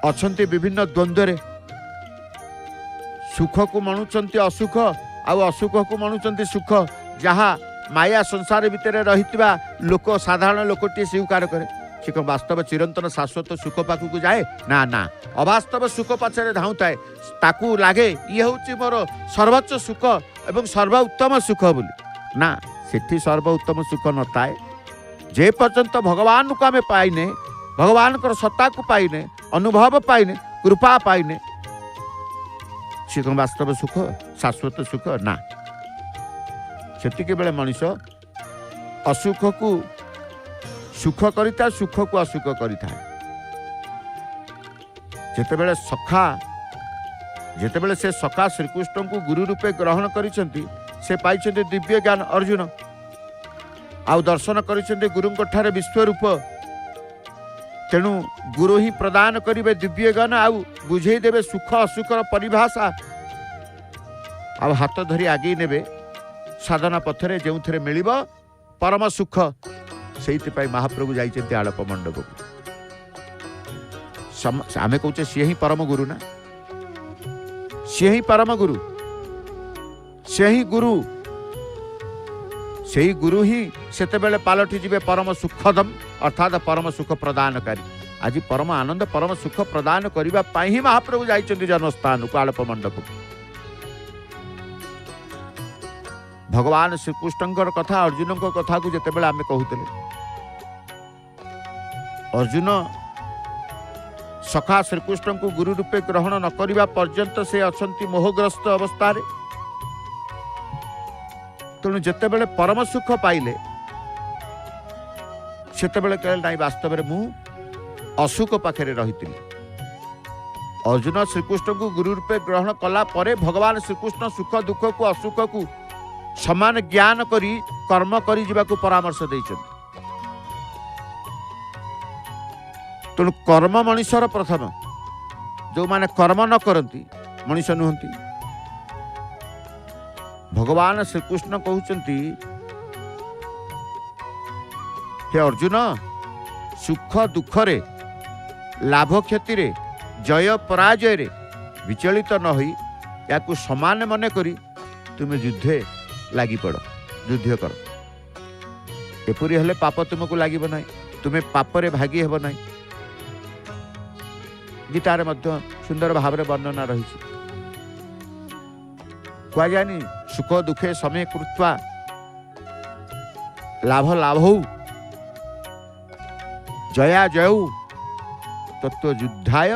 अछंती। विभिन्न द्वंद्व रे सुख को मणुचंती असुख आउ असुख को मणुचंती सुख। जहाँ माया संसार भितर रहितबा लोक साधारण लोकटी स्वीकार करे। से कौन वास्तव चिरंतन शाश्वत सुख पाखक जाए ना ना, अवास्तव सुख पछरे धाउताए। ताकू लागे ये हूँ मोर सर्वोच्च सुख एवं सर्वोत्तम सुख बोली ना। सेठी सर्वोत्तम सुख न थाए जे पर्यंत भगवान को आमे पाइने, भगवान को सत्ता को पाइने, अनुभव पाइने, कृपा पाइने, से कौन वास्तव सुख शाश्वत सुख ना। सेतिके बेले मनुष्य असुख को सुख करिता, सुख को असुख करिता। जेतेबेले सखा जेतेबेले से सखा श्रीकृष्ण को गुरु रूपे ग्रहण करिसेंती, से पाइछन्ते दिव्य ज्ञान अर्जुन आउ दर्शन करिसेंते गुरुंक ठारे विश्वरूप। तेणु गुरु ही प्रदान करिवे दिव्य ज्ञान आउ बुझेई देवे सुख असुखर परिभाषा। आउ हाथ धरी आगे नेबे साधना पथरे जो थे मिल परम सुख। से महाप्रभु जाइछन्ति आलप मंडप को। आमे कहूचे सी ही परम गुरु ना, सी ही परम गुरु, से ही गुरु, से ही गुरु ही सेतेबेले पालटी जिबे परम सुखदम अर्थात परम सुख प्रदानकारी। आज परम आनंद परम सुख प्रदान करने पाई ही महाप्रभु जाइछन्ति जन्मस्थान को आलप मंडप को। भगवान श्रीकृष्णकर कथा अर्जुन कथा को जितेबाला आम कहते अर्जुन सखा श्रीकृष्ण को गुरु रूपे ग्रहण न करने पर्यंत से अछंती मोहग्रस्त अवस्था। तेणु जितेबाला परम सुख पाइले सेतेबाला कहले नाई वास्तव में मु असुख पाखे रही। अर्जुन श्रीकृष्ण को गुरु रूपे ग्रहण कला परे भगवान श्रीकृष्ण सुख दुख को असुख को समान ज्ञान करी कर्म करी जीवाकू परामर्श देइछन्ति। तेणु कर्म मनुष्यर प्रथम, जो माने कर्म न करती मनीष नुहंती। भगवान श्रीकृष्ण कहते हे अर्जुन सुख दुख रे लाभ क्षति रे जय पराजय रे विचलित न होई याकू समान मन करी तुम युद्धे लगी पड़ युद्ध कर। एपरी हेले पाप तुमको लगे ना, तुम्हें पापरे भागी हेब ना। गीतार मध्य सुंदर भाव में वर्णना रही कहुनी सुख दुखे समय कृत्वा लाभ लाभौ जया जयौ तत्व युद्धाय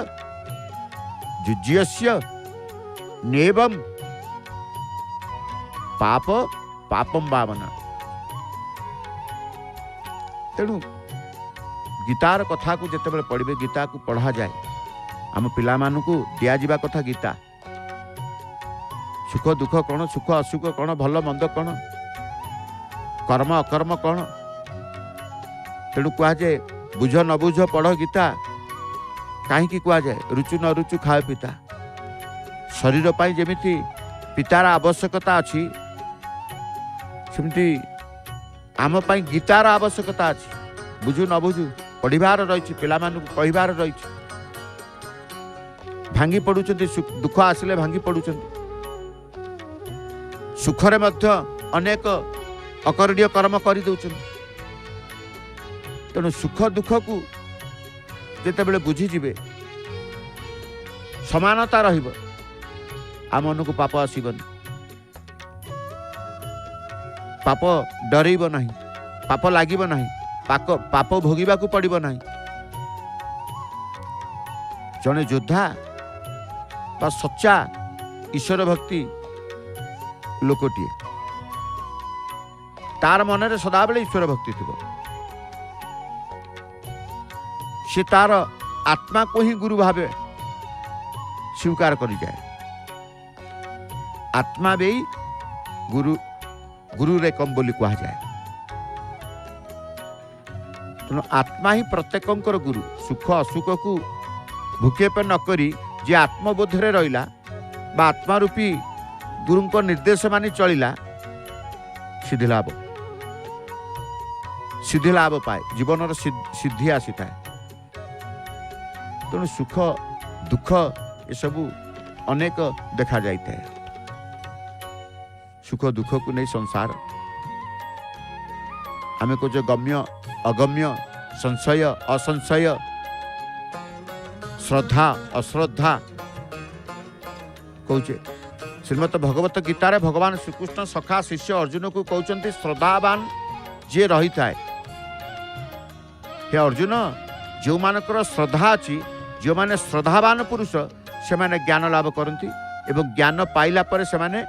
युज्यस्य नेवम पाप पापम भावना। तेणु गीतार कथा को जिते पढ़े गीता को पढ़ा जाए आम पिला मानू दिया जिबा कथा गीता। सुख दुख कौन सुख असुख कौन भल मंद कौन कर्म अकर्म कौन। तेणु कहुए बुझ न बुझ पढ़ गीता कहीं कहुए रुचु न रुचु खाए पिता। शरीर पर जमीती पितार आवश्यकता अच्छी सेमती आम पाई गीतार आवश्यकता अच्छी। बुझु न बुझु पढ़ार रही पिला कहबार रही भांगी पड़ुचंती दुख आसिले भांगी पड़ुचंती। सुखरे मध्य अनेक अकरणीय कर्म कर दउचंती। तेणु सुख दुख को जिते बुझीजे समानता रहिब आम मन को पाप आसबन। पाप डरइब नहीं, पाप लागिब नहीं, पाप भोगिबा को पड़िब नहीं। जने योद्धा बा सच्चा ईश्वर भक्ति लोकटीए तार मन में सदाबले ईश्वर भक्ति थी। से तार आत्मा को ही गुरु भावे स्वीकार कर जाए। आत्मा भी गुरु गुरु रे कम बोली कहा जाए। तेणु आत्मा ही प्रत्येकंकर गुरु। सुख असुख को भूकेप न करी जे आत्मबोधरे रहिला बा आत्मा रूपी गुरु को निर्देश मानी चलिला सिद्धि लाभ पाए जीवन सिद्धि आसी था। तेणु सुख दुख ये सब अनेक देखा जाए। सुख दुख को नहीं संसार आमे को जो गम्य अगम्य संशय असंशय श्रद्धा अश्रद्धा कौचे। श्रीमद भगवत गीतार भगवान श्रीकृष्ण सखा शिष्य अर्जुन को कहते श्रद्धावान जे रही थाए। हे अर्जुन जो मानकर श्रद्धा अच्छी जो माने श्रद्धावान पुरुष से माने ज्ञान लाभ करती एवं ज्ञान पाइला पर से माने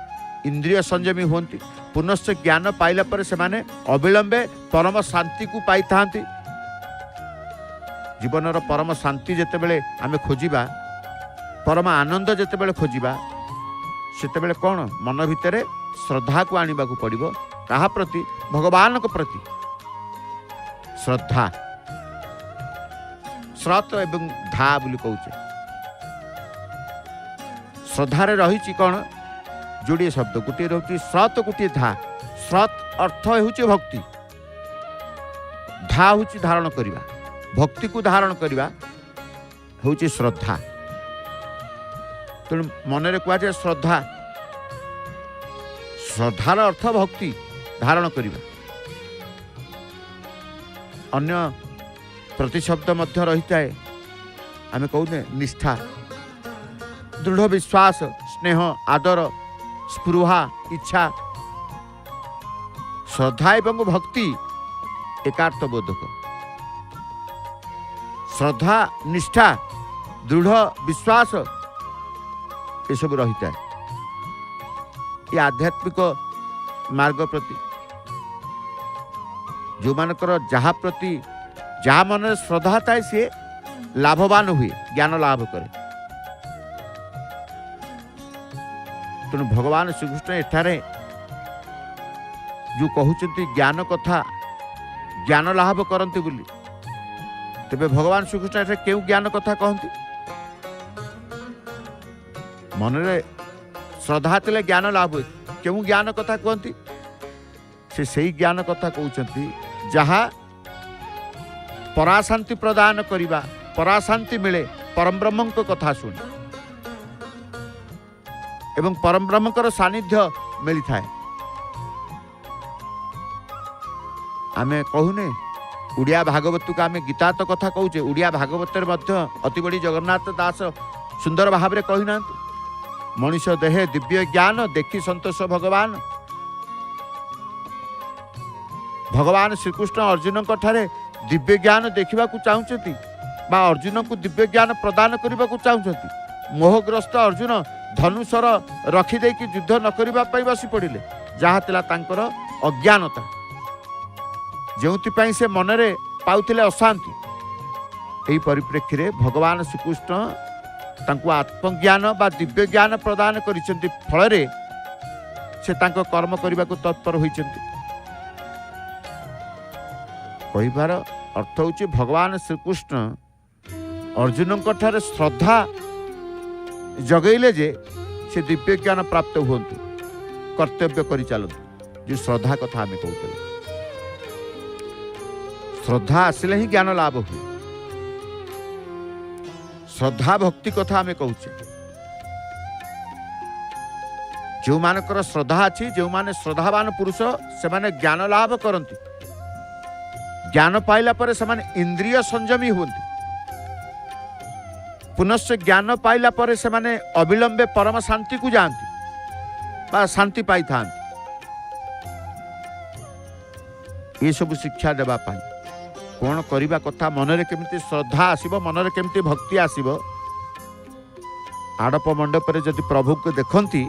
इंद्रिय संयमी होती। पुनश्च ज्ञान पाइला पर से माने अविलंबे परम शांति को पाई थांती। जीवनर परम शांति जेते बेले आमे खोजिबा परम आनंद जेते बेले खोजिबा सेते बेले कौन मन भितरे श्रद्धा को आनिबा को पड़िबो। कहा प्रति भगवान को प्रति श्रद्धा श्रत एवं धा बोली कहूचे। श्रद्धारे रही कौन जोड़े शब्द गोटे रही श्रत गोटे धा। श्रत अर्थ होची भक्ति, धा होची धारण करिबा। भक्ति को धारण करिबा होची श्रद्धा। तेणु मनरे कह जाए श्रद्धा श्रद्धार अर्थ भक्ति धारण करिबा। अन्य प्रतिशब्द मध्य रही है आमे कहूने निष्ठा दृढ़ विश्वास स्नेह आदर स्पृहा इच्छा। श्रद्धा एवं भक्ति एकार्थ बोधक। श्रद्धा निष्ठा दृढ़ विश्वास ये सब रही है। ये आध्यात्मिक मार्ग प्रति जो मानकर जहा प्रति जहा मन श्रद्धा थाए सी लाभवान हुए ज्ञान लाभ करे। तेणु भगवान श्रीकृष्ण एठारे जो कहते ज्ञान कथा ज्ञान लाभ करते बोली तेबे भगवान श्रीकृष्ण एठारे क्यों ज्ञान कथा कहती मनरे श्रद्धा तिले ज्ञान लाभ हुए क्यों ज्ञान कथा कहती से सही ज्ञान कथा कहते जहा पराशांति प्रदान करिबा पराशांति मिले परम ब्रह्म कथा शुण एवं परम ब्रह्म सानिध्य मिली थाए आमे कहूने उड़िया भागवत को आमे गीता तो कथा कहूचे उड़िया भागवत अति बड़ी जगन्नाथ दास सुंदर भाव में कही मनुष्य देहे दिव्य ज्ञान देखी संतोष भगवान भगवान श्रीकृष्ण अर्जुन ठारे दिव्य ज्ञान देखा चाहते बा अर्जुन को दिव्य ज्ञान प्रदान करने को चाहते मोहग्रस्त अर्जुन धनुषर रखिदे कि युद्ध न करने बसी पड़े जहाँ तांकर अज्ञानता जो से मनरे पाउथिले अशांति यही परिप्रेक्षी में भगवान श्रीकृष्ण तांको आत्मज्ञान बा दिव्य ज्ञान प्रदान करिसेंति फल से तांको कर्म करने को तत्पर होइसेंति कहिबार अर्थ होची भगवान श्रीकृष्ण अर्जुन ठारे श्रद्धा जगैले जे से दिव्य ज्ञान प्राप्त हुंतु कर्तव्य करि चलतु जो श्रद्धा कथा आमे कहते श्रद्धा आसिले ही ज्ञान लाभ हुए श्रद्धा भक्ति कथा आमे कहूचे जो मानकर श्रद्धा अच्छी जो माने श्रद्धावान पुरुष से माने ज्ञान लाभ करती ज्ञान पाइला पर से माने इंद्रिय संयमी होती पुनश्च ज्ञान पाइला पर से माने अविलंबे परम शांति को जाती बा शांति पाई था ये सब शिक्षा देवा पाई कौन करने कथा मनरे केमिति श्रद्धा आसीबो मनरे केमिति भक्ति आसीबो आड़प मंडप रे जदि प्रभु को देखंती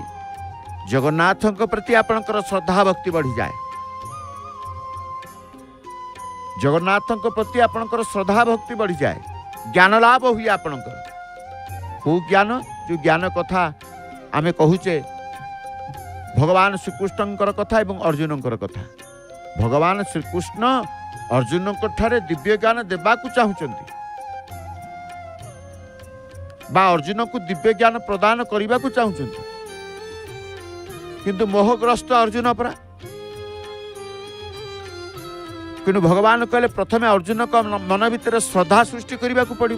जगन्नाथ प्रति आपणकर श्रद्धा भक्ति बढ़ी जाए जगन्नाथ प्रति आपणकर श्रद्धा भक्ति बढ़ी जाए ज्ञान लाभ हुए आपणकर को ज्ञान जो ज्ञान कथा आमे कहूचे भगवान श्रीकृष्णकर कथा एवं अर्जुनकर कथा भगवान श्रीकृष्ण अर्जुन ठारे दिव्य ज्ञान देवाकू चाहूचंती बा अर्जुन को दिव्य ज्ञान प्रदान करने को चाहूचंती किंतु मोहग्रस्त अर्जुन परा किंतु भगवान कहले प्रथमे अर्जुन का मन भीतर श्रद्धा सृष्टि करने को पड़ो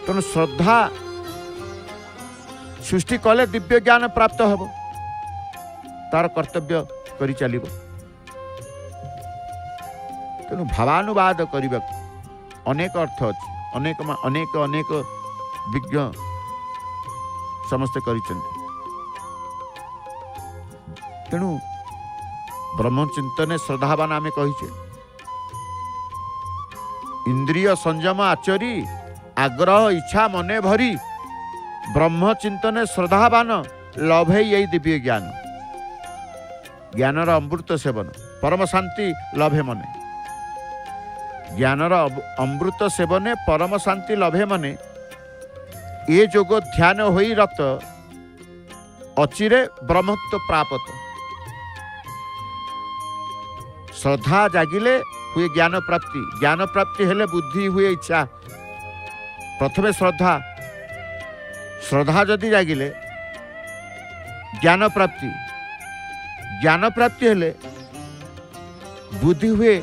तेणु श्रद्धा सृष्टि कले दिव्य ज्ञान प्राप्त हम तार कर्तव्य करी चलिबो तेणु भावानुवाद करने अनेक अर्थ अच्छी अनेक अनेक अनेक विज्ञ समस्ते करिसेंति तेणु ब्रह्मचिंतने श्रद्धावान आमे कहिचे इंद्रिय संयम आचरी आग्रह इच्छा मने भरी ब्रह्मचिंतने श्रद्धावान लभे यही दिव्य ज्ञान ज्ञानर अमृत सेवन परम शांति लभे मने ज्ञानर अमृत सेवने परम शांति लभे मने ये जोग ध्यान होई रत अचिरे ब्रह्मत्व प्राप्त श्रद्धा जागिले हुए ज्ञान प्राप्ति हेले बुद्धि हुए इच्छा प्रथमे श्रद्धा श्रद्धा जदि जागिले ज्ञान प्राप्ति हेले बुद्धि हुए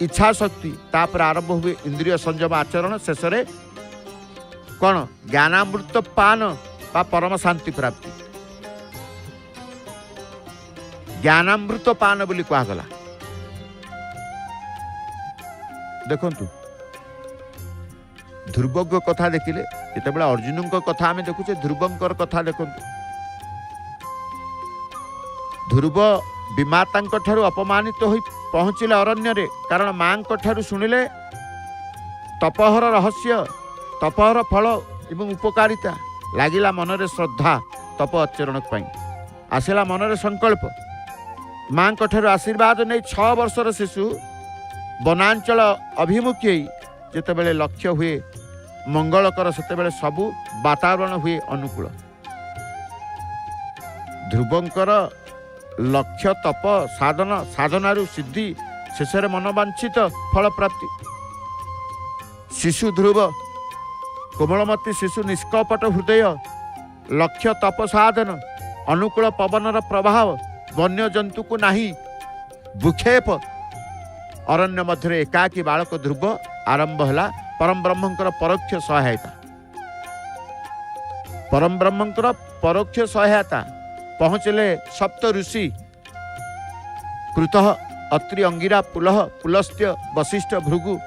इच्छा शक्ति तापर आरंभ हुए इंद्रिय संयम आचरण शेष रे कौन ज्ञानामृत पान बा परम शांति प्राप्ति ज्ञानामृत पान बोली कहगला देखंतु ध्रुवज्ञ कथा देखिले जिते अर्जुन कथा आम देखुचे ध्रुवंकर कथा देखंतु ध्रुव विमाता ठारू अपमानित हो पहुँचले अरण्य रे कारण माँ ठारू शुणिले तपहर रहस्य तपहर फल एवं उपकारिता लागिला मनरे श्रद्धा तप आचरण आसला मनरे संकल्प माँ ठारू आशीर्वाद नहीं 6 वर्षर शिशु वनांचल अभिमुखी जिते लक्ष्य हुए मंगलकर से सबू वातावरण हुए अनुकूल ध्रुवंकर लक्ष्य तप साधन साधनारू सिद्धि शेष मनोवांछित फल प्राप्ति शिशु ध्रुव कोमलमती शिशु निष्कपट हृदय लक्ष्य तपसाधन अनुकूल पवनर प्रभाव वन्य जंतु को नाही भूक्षेप अरण्य मध्य एकाकी बालक ध्रुव आरंभ है परम ब्रह्मंकर परोक्ष सहायता परम ब्रह्मंकर परोक्ष सहायता पहुँचले सप्त ऋषि कृतः अत्रि अंगिरा पुलह पुलस्त्य वशिष्ठ भृगु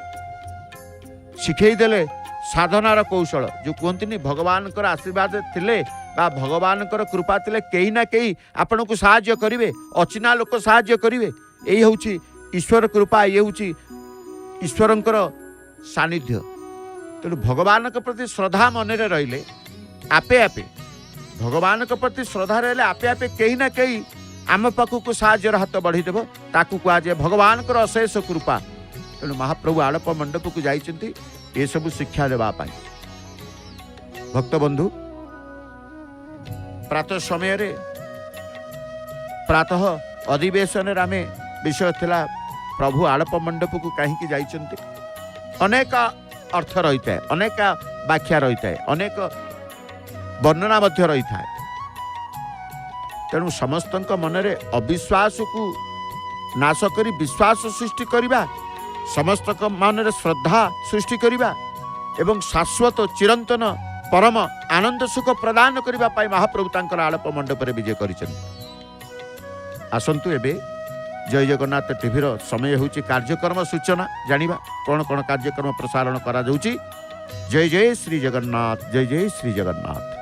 शिखेदेले साधनार कौशल जो कहते भगवान आशीर्वाद थिले बा भगवान कृपा थिले कहीं ना कहीं आपण को साहाय्य करिवे अचिना लोक साहाय्य करिवे यही हूँ ईश्वर कृपा ये हूँ ईश्वरंकर सानिध्य तेणु भगवान प्रति श्रद्धा मन रहिले आपे आपे भगवान प्रति श्रद्धा रहिले आपे आपे कहीं ना कहीं आम पाखक साहाय्य हाथ बढ़ीदेव ताकू कहुए भगवान अशेष कृपा तेणु महाप्रभु आड़प मंडप को जाइछन्ति ये सब शिक्षा देवाई भक्त बंधु प्रातः समय रे प्रातः अधिवेशन आम विषय थिला प्रभु आड़प मंडप को कहीं जाइछन्ति अनेक अर्थ रही है अनेक व्याख्या रही है अनेक वर्णना मध्य रही है तेणु समस्त मनरे अविश्वास को नाश करी विश्वास सृष्टि करिबा समस्त मनरे श्रद्धा सृष्टि करिबा एवं शाश्वत चिरंतन परम आनंद सुख प्रदान करिबा पाई महाप्रभु तांकर आलप मंडप रे विजय करिसेंति आसंतु एबे जय जगन्नाथ टीवी समय होची कार्यक्रम सूचना जानिबा कोन कोन कार्यक्रम प्रसारण करा जाउची जय जय श्री जगन्नाथ जय जय श्री जगन्नाथ।